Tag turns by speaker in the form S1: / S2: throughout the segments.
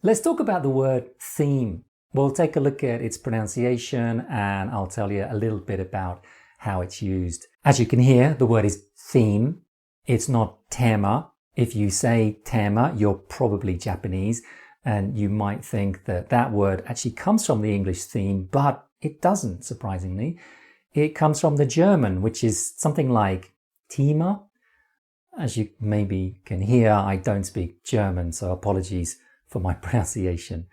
S1: Let's talk about the word theme. We'll take a look at its pronunciation and I'll tell you a little bit about how it's used. As you can hear, the word is theme. It's not tema. If you say tema, you're probably Japanese and you might think that that word actually comes from the English theme, but it doesn't, surprisingly. It comes from the German, which is something like Thema. As you maybe can hear, I don't speak German, so apologies for my pronunciation.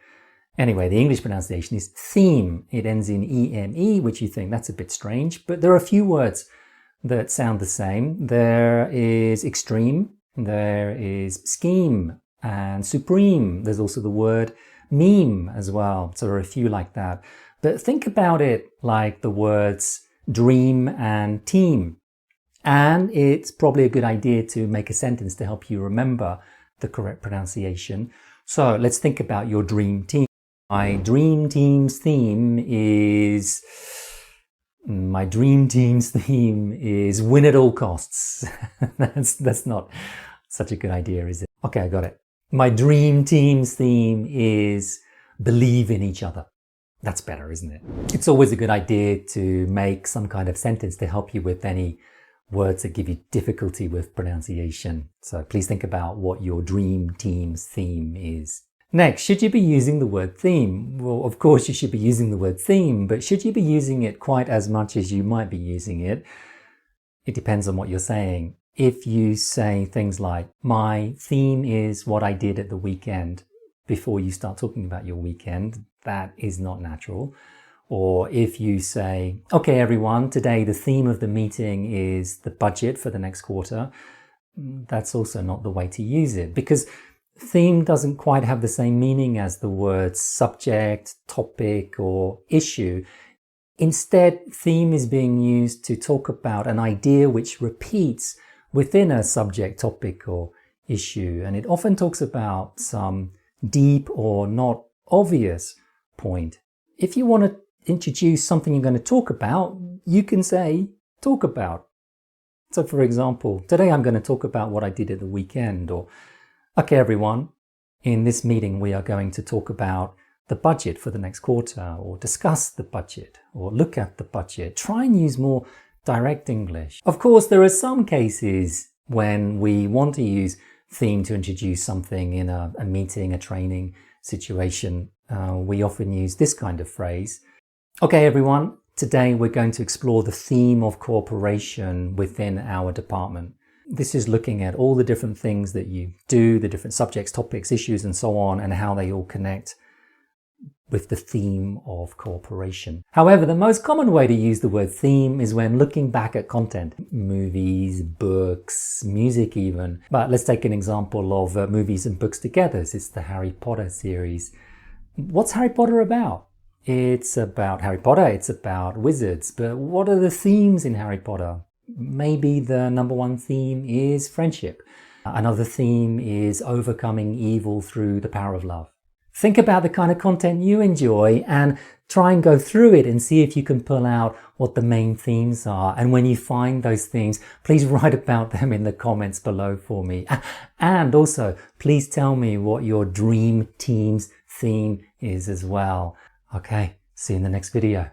S1: Anyway, the English pronunciation is theme. It ends in E-M-E, which you think that's a bit strange, but there are a few words that sound the same. There is extreme, there is scheme and supreme. There's also the word meme as well. So there are a few like that. But think about it like the words dream and team. And it's probably a good idea to make a sentence to help you remember the correct pronunciation. So let's think about your dream team. My dream team's theme is win at all costs. That's not such a good idea, is it? Okay, I got it. My dream team's theme is believe in each other. That's better, isn't it? It's always a good idea to make some kind of sentence to help you with any words that give you difficulty with pronunciation. So please think about what your dream team's theme is. Next, should you be using the word theme? Well, of course you should be using the word theme, but should you be using it quite as much as you might be using it? It depends on what you're saying. If you say things like, my theme is what I did at the weekend, before you start talking about your weekend, that is not natural. Or if you say, okay, everyone, today the theme of the meeting is the budget for the next quarter, that's also not the way to use it, because theme doesn't quite have the same meaning as the words subject, topic, or issue. Instead, theme is being used to talk about an idea which repeats within a subject, topic, or issue. And it often talks about some deep or not obvious point. If you want to introduce something you're going to talk about, you can say talk about. So for example, today I'm going to talk about what I did at the weekend, or okay everyone, in this meeting we are going to talk about the budget for the next quarter, or discuss the budget, or look at the budget. Try and use more direct English. Of course, there are some cases when we want to use theme to introduce something in a meeting, a training situation. We often use this kind of phrase. Okay everyone, today we're going to explore the theme of cooperation within our department. This is looking at all the different things that you do, the different subjects, topics, issues, and so on, and how they all connect with the theme of cooperation. However, the most common way to use the word theme is when looking back at content. Movies, books, music even. But let's take an example of movies and books together. It's the Harry Potter series. What's Harry Potter about? It's about Harry Potter, it's about wizards. But what are the themes in Harry Potter? Maybe the number one theme is friendship. Another theme is overcoming evil through the power of love. Think about the kind of content you enjoy and try and go through it and see if you can pull out what the main themes are. And when you find those themes, please write about them in the comments below for me. And also, please tell me what your dream team's theme is as well. Okay, see you in the next video.